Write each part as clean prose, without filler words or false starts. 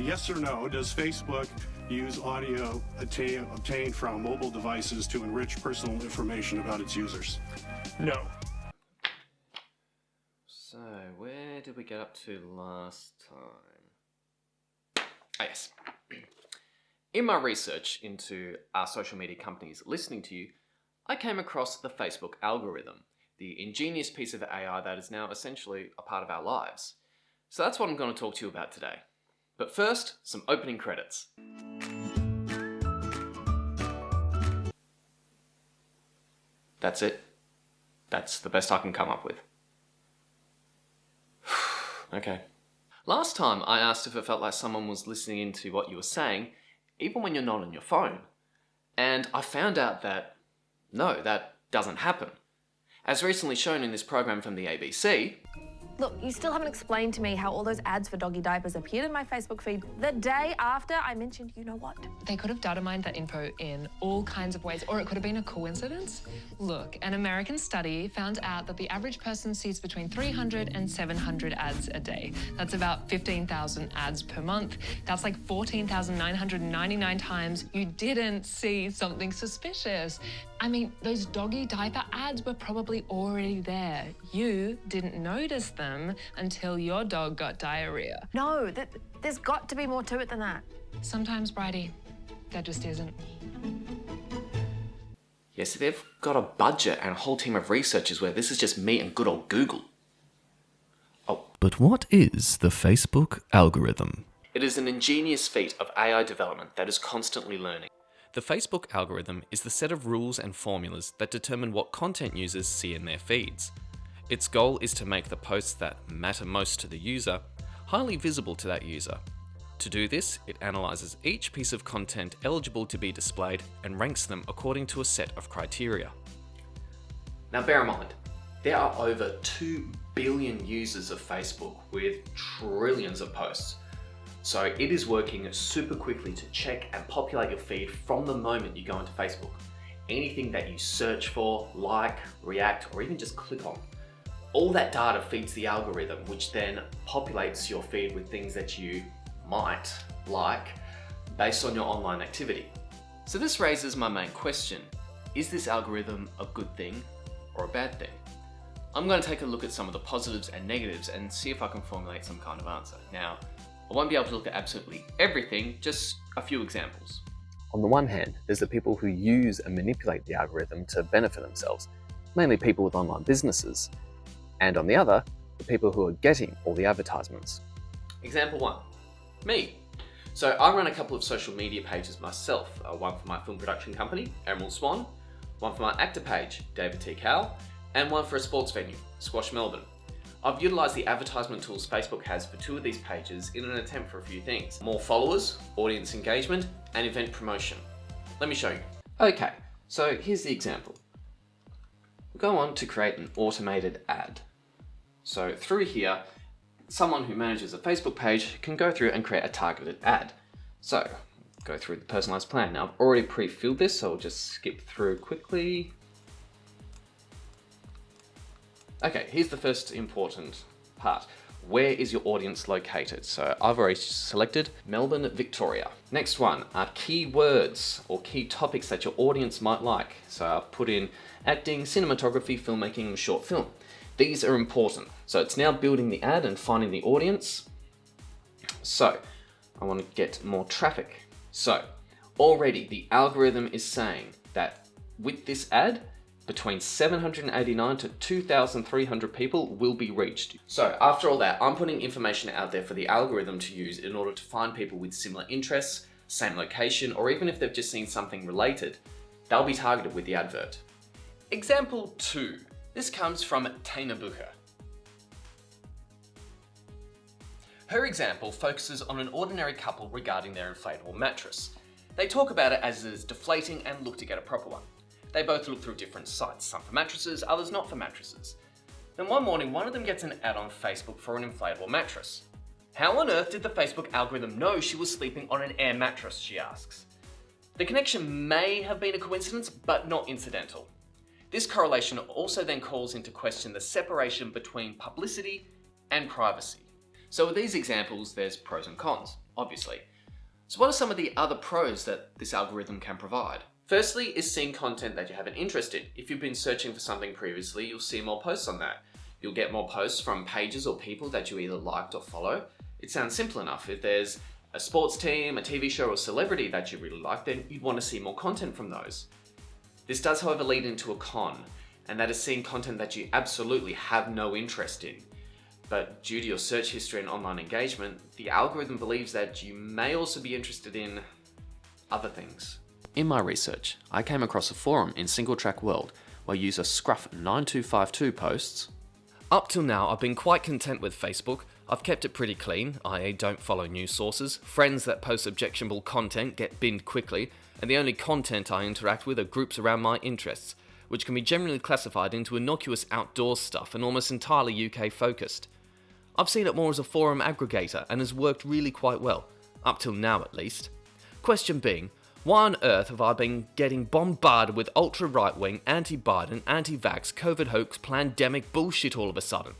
Yes or no, does Facebook use audio obtained from mobile devices to enrich personal information about its users? No. So, where did we get up to last time? Ah, yes. In my research into our social media companies listening to you, I came across the Facebook algorithm, the ingenious piece of AI that is now essentially a part of our lives. So that's what I'm going to talk to you about today. But first, some opening credits. That's it. That's the best I can come up with. Okay. Last time I asked if it felt like someone was listening into what you were saying, even when you're not on your phone. And I found out that no, that doesn't happen. As recently shown in this program from the ABC... Look, you still haven't explained to me how all those ads for doggy diapers appeared in my Facebook feed the day after I mentioned you know what. They could have data mined that info in all kinds of ways, or it could have been a coincidence. Look, an American study found out that the average person sees between 300 and 700 ads a day. That's about 15,000 ads per month. That's like 14,999 times you didn't see something suspicious. I mean, those doggy diaper ads were probably already there. You didn't notice them until your dog got diarrhea. No, there's got to be more to it than that. Sometimes, Bridie, there just isn't. Yes, they've got a budget and a whole team of researchers where this is just me and good old Google. Oh. But what is the Facebook algorithm? It is an ingenious feat of AI development that is constantly learning. The Facebook algorithm is the set of rules and formulas that determine what content users see in their feeds. Its goal is to make the posts that matter most to the user highly visible to that user. To do this, it analyzes each piece of content eligible to be displayed and ranks them according to a set of criteria. Now bear in mind, there are over 2 billion users of Facebook with trillions of posts. So it is working super quickly to check and populate your feed from the moment you go into Facebook. Anything that you search for, like, react, or even just click on. All that data feeds the algorithm, which then populates your feed with things that you might like based on your online activity. So this raises my main question. Is this algorithm a good thing or a bad thing? I'm going to take a look at some of the positives and negatives and see if I can formulate some kind of answer. Now, I won't be able to look at absolutely everything, just a few examples. On the one hand, there's the people who use and manipulate the algorithm to benefit themselves, mainly people with online businesses. And on the other, the people who are getting all the advertisements. Example 1, me. So I run a couple of social media pages myself, one for my film production company, Emerald Swan, one for my actor page, David T. Cowell, and one for a sports venue, Squash Melbourne. I've utilised the advertisement tools Facebook has for 2 of these pages in an attempt for a few things. More followers, audience engagement, and event promotion. Let me show you. Okay, so here's the example. We'll go on to create an automated ad. So through here, someone who manages a Facebook page can go through and create a targeted ad. So, go through the personalised plan. Now I've already pre-filled this, so I'll just skip through quickly. Okay, here's the first important part. Where is your audience located? So I've already selected Melbourne, Victoria. Next one are keywords or key topics that your audience might like. So I've put in acting, cinematography, filmmaking, short film. These are important. So it's now building the ad and finding the audience. So I want to get more traffic. So already the algorithm is saying that with this ad, between 789 to 2,300 people will be reached. So after all that, I'm putting information out there for the algorithm to use in order to find people with similar interests, same location, or even if they've just seen something related, they'll be targeted with the advert. Example 2. This comes from Taina Bucher. Her example focuses on an ordinary couple regarding their inflatable mattress. They talk about it as it is deflating and look to get a proper one. They both look through different sites, some for mattresses, others not for mattresses. Then one morning, one of them gets an ad on Facebook for an inflatable mattress. How on earth did the Facebook algorithm know she was sleeping on an air mattress, she asks. The connection may have been a coincidence, but not incidental. This correlation also then calls into question the separation between publicity and privacy. So with these examples, there's pros and cons, obviously. So what are some of the other pros that this algorithm can provide? Firstly is seeing content that you have an interest in. If you've been searching for something previously, you'll see more posts on that. You'll get more posts from pages or people that you either liked or follow. It sounds simple enough. If there's a sports team, a TV show, or celebrity that you really like, then you'd want to see more content from those. This does, however, lead into a con, and that is seeing content that you absolutely have no interest in. But due to your search history and online engagement, the algorithm believes that you may also be interested in other things. In my research, I came across a forum in Single Track World where user Scruff9252 posts, "Up till now, I've been quite content with Facebook. I've kept it pretty clean, i.e. don't follow news sources. Friends that post objectionable content get binned quickly, and the only content I interact with are groups around my interests, which can be generally classified into innocuous outdoor stuff and almost entirely UK focused. I've seen it more as a forum aggregator and has worked really quite well, up till now at least. Question being, why on earth have I been getting bombarded with ultra-right-wing, anti-Biden, anti-vax, COVID hoax, pandemic bullshit all of a sudden?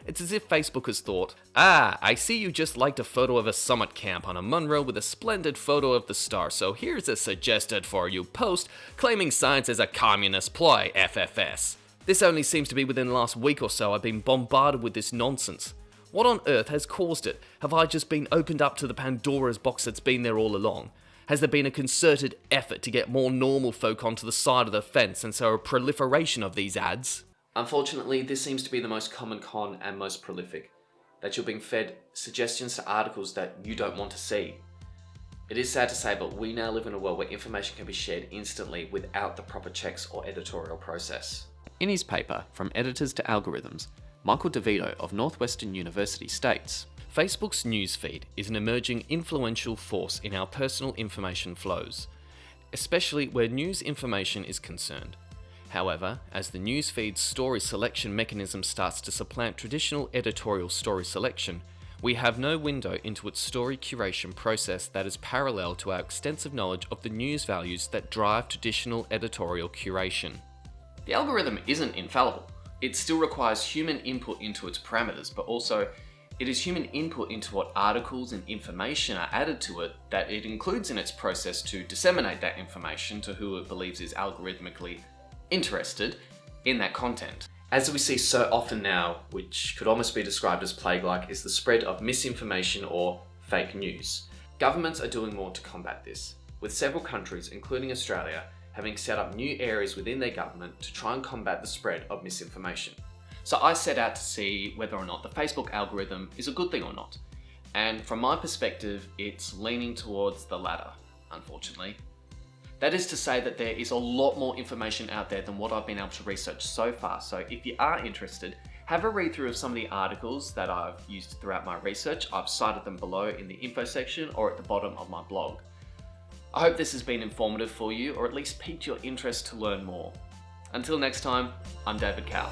It's as if Facebook has thought, I see you just liked a photo of a summit camp on a Munro with a splendid photo of the star, so here's a suggested for you post claiming science is a communist ploy, FFS. This only seems to be within the last week or so I've been bombarded with this nonsense. What on earth has caused it? Have I just been opened up to the Pandora's box that's been there all along? Has there been a concerted effort to get more normal folk onto the side of the fence and so a proliferation of these ads?" Unfortunately, this seems to be the most common con and most prolific, that you're being fed suggestions to articles that you don't want to see. It is sad to say, but we now live in a world where information can be shared instantly without the proper checks or editorial process. In his paper, From Editors to Algorithms, Michael DeVito of Northwestern University states, "Facebook's newsfeed is an emerging influential force in our personal information flows, especially where news information is concerned. However, as the newsfeed's story selection mechanism starts to supplant traditional editorial story selection, we have no window into its story curation process that is parallel to our extensive knowledge of the news values that drive traditional editorial curation." The algorithm isn't infallible. It still requires human input into its parameters, but also it is human input into what articles and information are added to it that it includes in its process to disseminate that information to who it believes is algorithmically interested in that content. As we see so often now, which could almost be described as plague-like, is the spread of misinformation or fake news. Governments are doing more to combat this, with several countries, including Australia, having set up new areas within their government to try and combat the spread of misinformation. So I set out to see whether or not the Facebook algorithm is a good thing or not. And from my perspective, it's leaning towards the latter, unfortunately. That is to say that there is a lot more information out there than what I've been able to research so far. So if you are interested, have a read through of some of the articles that I've used throughout my research. I've cited them below in the info section or at the bottom of my blog. I hope this has been informative for you, or at least piqued your interest to learn more. Until next time, I'm David Cow.